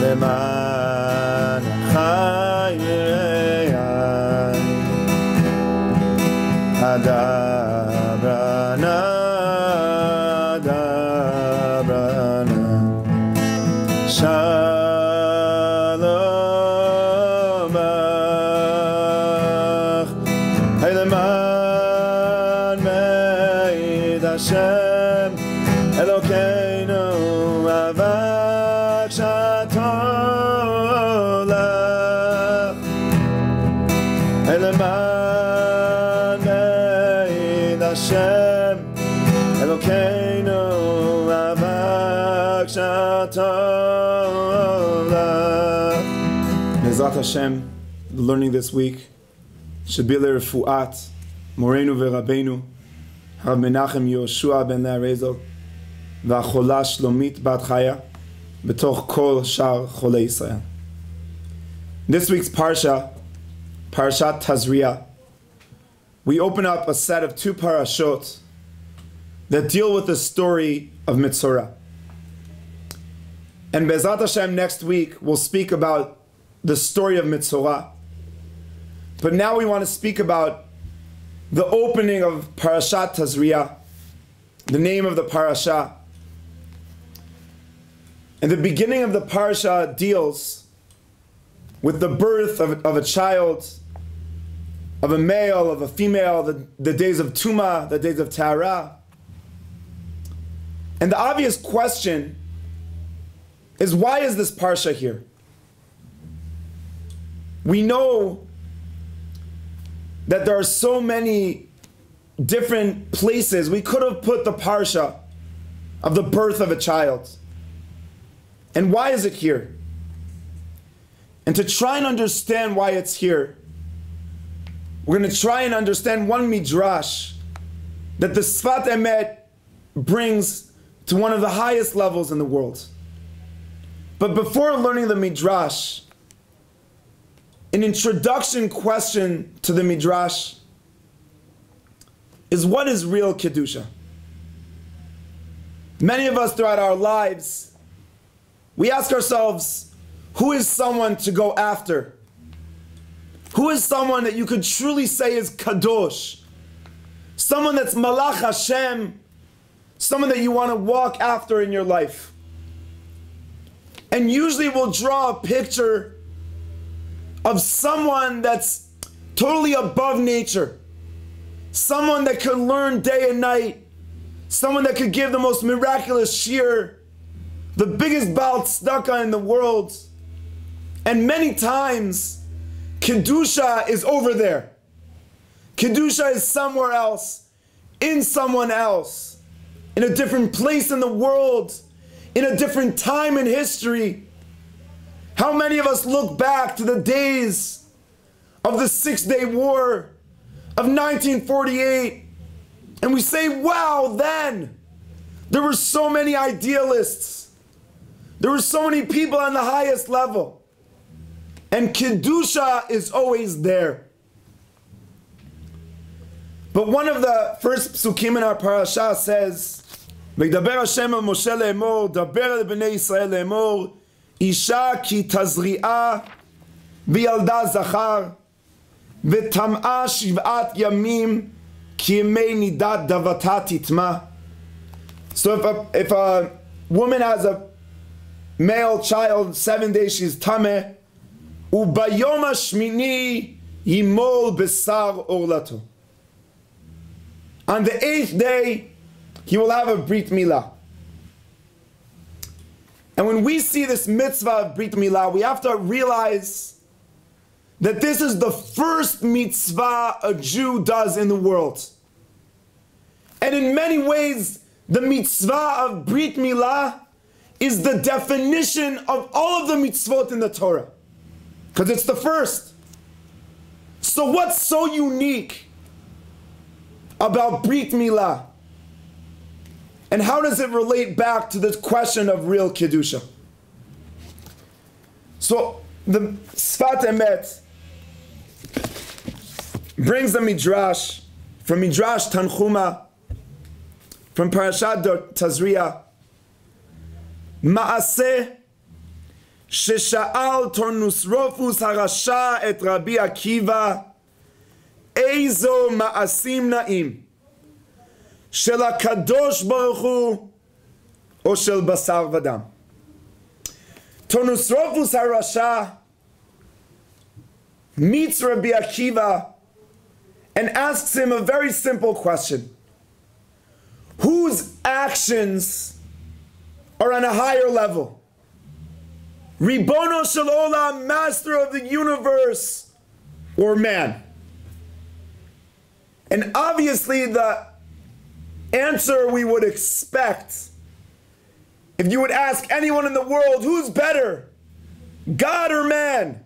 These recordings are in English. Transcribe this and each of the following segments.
למען חיי אדברנה אדברנה שלום לך למען מעיד השם אלוקינו אבק שתולך למען מעיד השם אלוקינו אבק שתולך. Bezrat Hashem, learning this week should be l'refuat Morenu v'Rabbeinu Rav Menachem Yoshua ben Yair Eisenstock והחולה שלומית בת חיה בתוך כל שאר חולי ישראל. This week's Parsha, Parashat Tazria, we open up a set of two parashot that deal with the story of Mitzorah. And Bezrat Hashem next week we'll speak about the story of Mitzorah. But now we want to speak about the opening of Parashat Tazria, the name of the parasha. And the beginning of the parasha deals with the birth of a child, of a male, of a female, the days of Tumah, the days of Tahara. And the obvious question is, why is this parsha here? We know that there are so many different places we could have put the parsha of the birth of a child. And why is it here? And to try and understand why it's here, we're going to try and understand one midrash that the Sefat Emet brings to one of the highest levels in the world. But before learning the midrash, an introduction question to the midrash is, what is real Kedusha? Many of us throughout our lives, we ask ourselves, who is someone to go after? Who is someone that you could truly say is Kadosh? Someone that's Malach Hashem, someone that you want to walk after in your life. And usually we'll draw a picture of someone that's totally above nature. Someone that could learn day and night. Someone that could give the most miraculous shir, the biggest Baal Tzedakah in the world. And many times, Kedusha is over there. Kedusha is somewhere else, in someone else, in a different place in the world, in a different time in history. How many of us look back to the days of the Six-Day War of 1948 and we say, wow, then there were so many idealists. There were so many people on the highest level. And Kedusha is always there. But one of the first psukim in our parasha says, "V'daber Hashem el Moshe le'emor, daber el bnei Yisrael le'emor, isha ki tazri'a v'yalda zachar, v'tam'a shiv'at yamim ki yemei nidat davata titma." So if a woman has a male child, 7 days she's tameh, ubayom hashmini yimol besar orlato. On the 8th day, he will have a Brit Milah. And when we see this mitzvah of Brit Milah, we have to realize that this is the first mitzvah a Jew does in the world. And in many ways, the mitzvah of Brit Milah is the definition of all of the mitzvot in the Torah. Because it's the first. So what's so unique about Brit Milah? And how does it relate back to the question of real Kedusha? So the Sefat Emet brings the midrash from Midrash Tanchuma, from Parashat Tazria, מעשה ששאל טורנוסרופוס הרשע את רבי עקיבא, איזו מעשים נעים, של הקדוש ברוך הוא או של בשר ודם? טורנוסרופוס הרשע meets Rabbi Akiva and asks him a very simple question. Whose actions are on a higher level? Ribono shel olam, master of the universe, or man? And obviously the answer we would expect, if you would ask anyone in the world, who's better, God or man?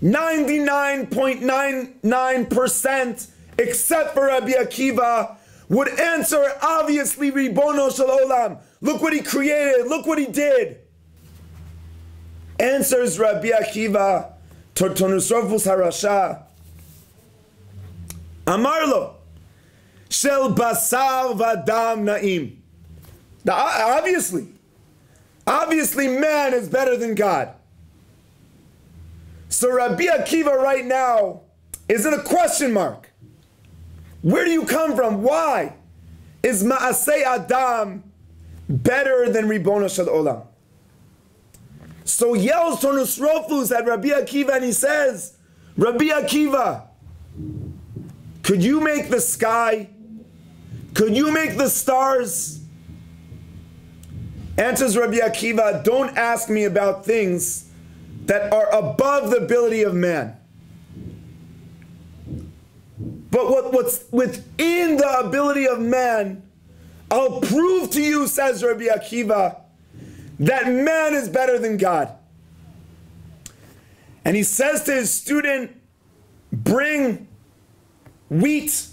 99.99% except for Rabbi Akiva would answer, obviously, Ribono shel olam. Look what he created, look what he did. Answers Rabbi Akiva, Tortonusrofus harasha, Amar lo, shel basar vadam naim. Now, obviously man is better than God. So Rabbi Akiva right now is in a question mark. Where do you come from? Why is Ma'aseh Adam better than Ribono shel olam? So yells Tornusrofus at Rabbi Akiva and he says, Rabbi Akiva, could you make the sky? Could you make the stars? Answers Rabbi Akiva, don't ask me about things that are above the ability of man. But what's within the ability of man, I'll prove to you, says Rabbi Akiva, that man is better than God. And he says to his student, bring wheat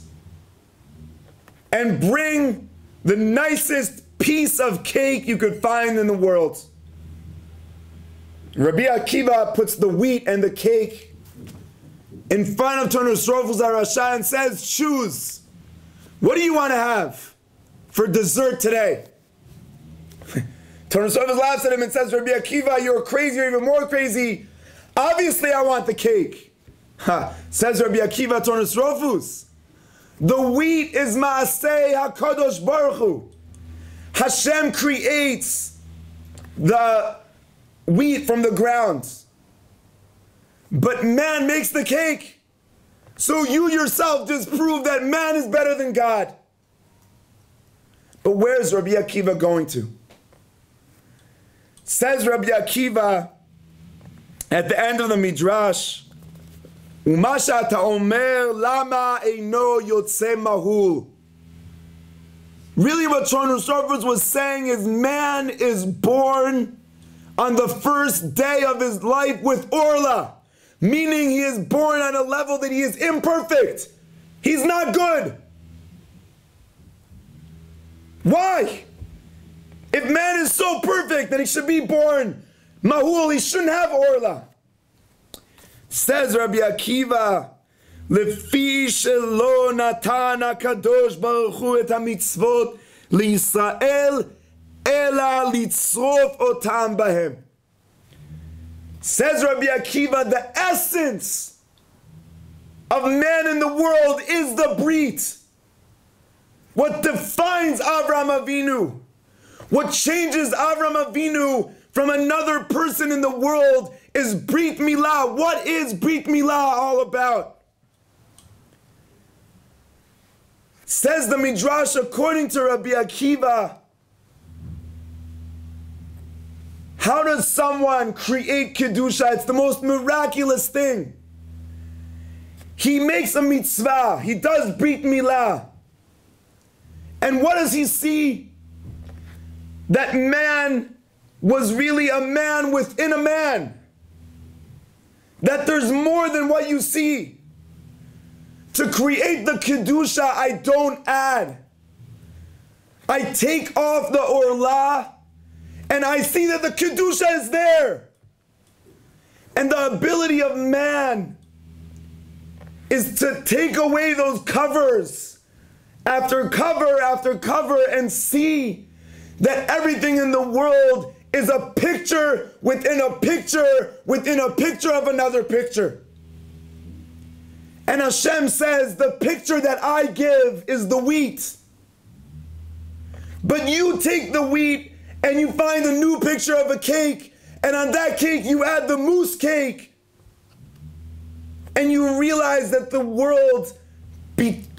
and bring the nicest piece of cake you could find in the world. Rabbi Akiva puts the wheat and the cake in front of Tornusrofus harasha and says, choose. What do you want to have for dessert today? Tornusrofus laughs at him and says, Rabbi Akiva, you're crazy, you're even more crazy. Obviously I want the cake. Says Rabbi Akiva, Tornusrofus, the wheat is Maaseh HaKadosh Baruch Hu. Hashem creates the wheat from the ground, but man makes the cake. So you yourself just proved that man is better than God. But where's Rabbi Akiva going to? Says Rabbi Akiva at the end of the Midrash, Umasha ta omer lama eino yotze mahul. Really what Tornusrofus was saying is man is born on the first day of his life with Orla, meaning he is born at a level that he is imperfect. He's not good. Why? If man is so perfect that he should be born Mahul, he shouldn't have Orla. Says Rabbi Akiva, Lefi shelo natan HaKadosh Baruch Hu et HaMitzvot liYisrael ela litzrof otam bahem. Says Rabbi Akiva, the essence of man in the world is the Brit. What defines Avram Avinu, what changes Avram Avinu from another person in the world is Brit Milah. What is Brit Milah all about? Says the Midrash, according to Rabbi Akiva, how does someone create Kedusha? It's the most miraculous thing. He makes a mitzvah. He does Brit Milah. And what does he see? That man was really a man within a man. That there's more than what you see. To create the Kedusha, I don't add. I take off the Orlah, and I see that the Kedusha is there. And the ability of man is to take away those covers after cover and see that everything in the world is a picture within a picture within a picture of another picture. And Hashem says, the picture that I give is the wheat. But you take the wheat and you find a new picture of a cake, and on that cake you add the mousse cake. And you realize that the world,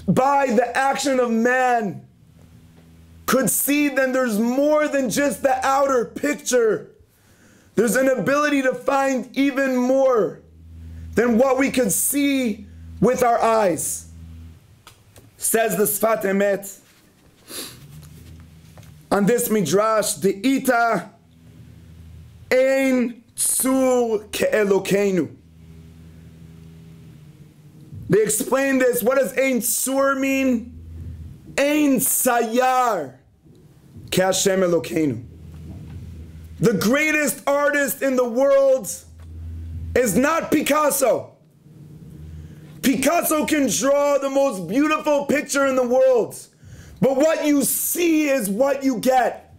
by the action of man, could see that there's more than just the outer picture. There's an ability to find even more than what we could see with our eyes. Says the Sefat Emet on this midrash, De'ita ein tzur ke'elokeinu. They explain this. What does ein tzur mean? Ein sayar ke'Hashem Elokeinu. The greatest artist in the world is not Picasso. Picasso can draw the most beautiful picture in the world, but what you see is what you get.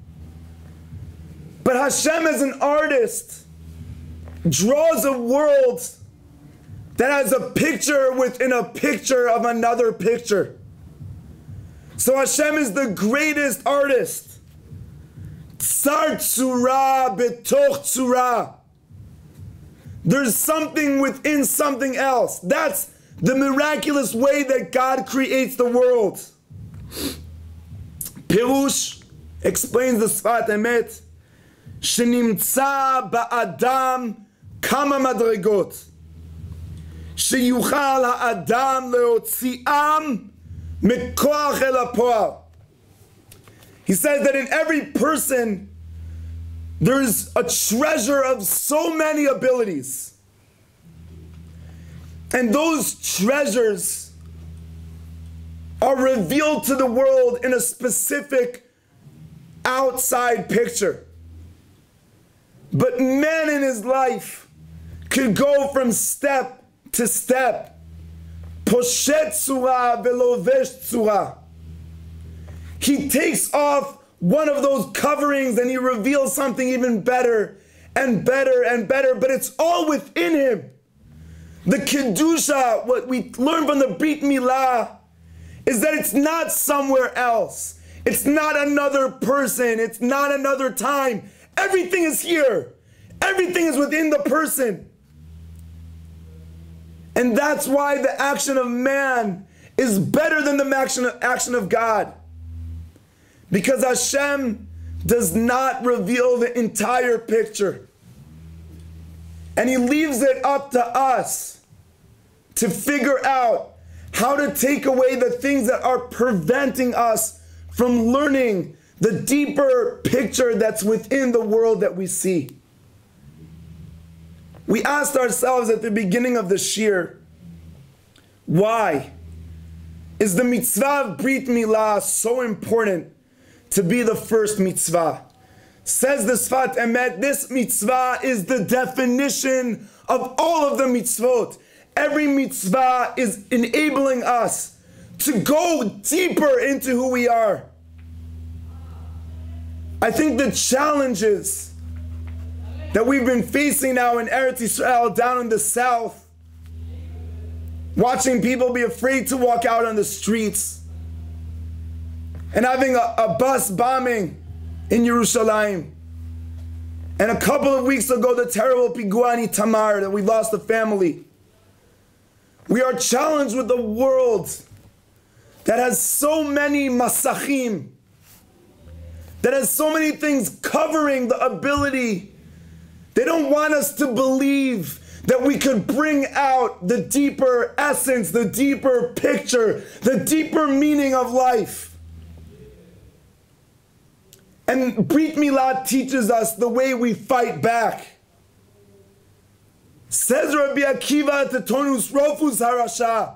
But Hashem, as an artist, draws a world that has a picture within a picture of another picture. So Hashem is the greatest artist. Tsar tzura betoch tzura. There's something within something else. That's the miraculous way that God creates the world. Pirush explains the Sefat Emet, Shenimtza ba'adam kama madregot, sheyuchal ha'adam leotzi'am mekoach el ha'poal. He says that in every person there's a treasure of so many abilities. And those treasures are revealed to the world in a specific outside picture. But man in his life could go from step to step. Poshet tzura velovesh tzura. He takes off one of those coverings and he reveals something even better and better and better, but it's all within him. The Kedusha, what we learn from the Brit Milah, is that it's not somewhere else. It's not another person. It's not another time. Everything is here. Everything is within the person. And that's why the action of man is better than the action of God. Because Hashem does not reveal the entire picture. And He leaves it up to us to figure out how to take away the things that are preventing us from learning the deeper picture that's within the world that we see. We asked ourselves at the beginning of the shir, why is the mitzvah of Brit Milah so important to be the first mitzvah? Says the Sefat Emet, this mitzvah is the definition of all of the mitzvot. Every mitzvah is enabling us to go deeper into who we are. I think the challenges that we've been facing now in Eretz Yisrael, down in the south, watching people be afraid to walk out on the streets, and having a bus bombing in Yerushalayim. And a couple of weeks ago, the terrible Pigua in Tamar, that we lost a family. We are challenged with a world that has so many masachim, that has so many things covering the ability. They don't want us to believe that we could bring out the deeper essence, the deeper picture, the deeper meaning of life. And Brit Milah teaches us the way we fight back. Says Rabbi Akiva Tetonus Rofus Harasha,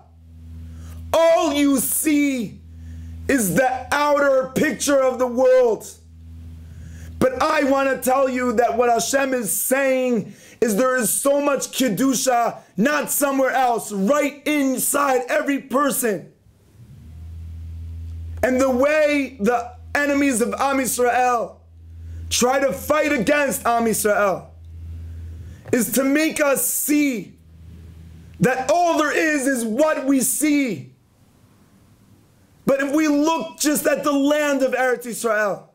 all you see is the outer picture of the world. But I want to tell you that what Hashem is saying is there is so much Kedusha, not somewhere else, right inside every person. And the way the enemies of Am Yisrael try to fight against Am Yisrael is to make us see that all there is what we see. But if we look just at the land of Eretz Yisrael,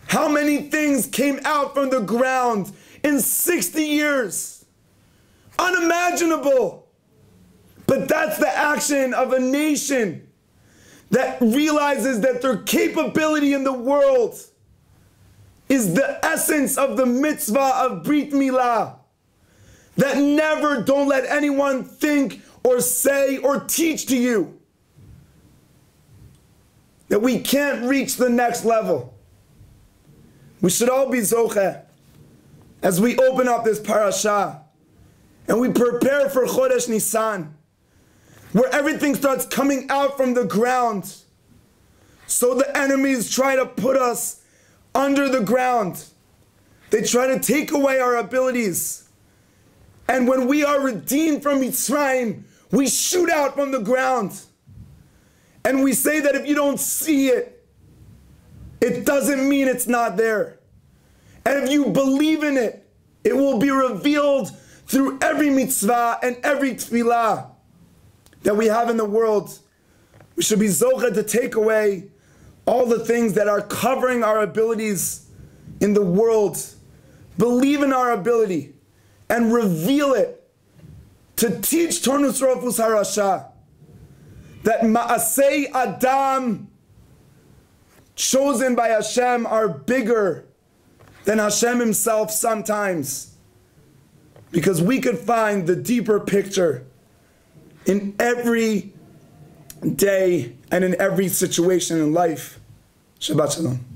how many things came out from the ground in 60 years? Unimaginable. But that's the action of a nation that realizes that their capability in the world is the essence of the mitzvah of Brit Milah. That never, don't let anyone think or say or teach to you that we can't reach the next level. We should all be zocheh as we open up this parasha and we prepare for Chodesh Nisan, where everything starts coming out from the ground. So the enemies try to put us under the ground. They try to take away our abilities. And when we are redeemed from Mitzrayim, we shoot out from the ground. And we say that if you don't see it, it doesn't mean it's not there. And if you believe in it, it will be revealed through every mitzvah and every tefillah that we have in the world. We should be zocheh to take away all the things that are covering our abilities in the world. Believe in our ability and reveal it to teach Tornus Rofus Harasha that Ma'asei Adam chosen by Hashem are bigger than Hashem himself sometimes, because we could find the deeper picture in every day and in every situation in life. Shabbat Shalom.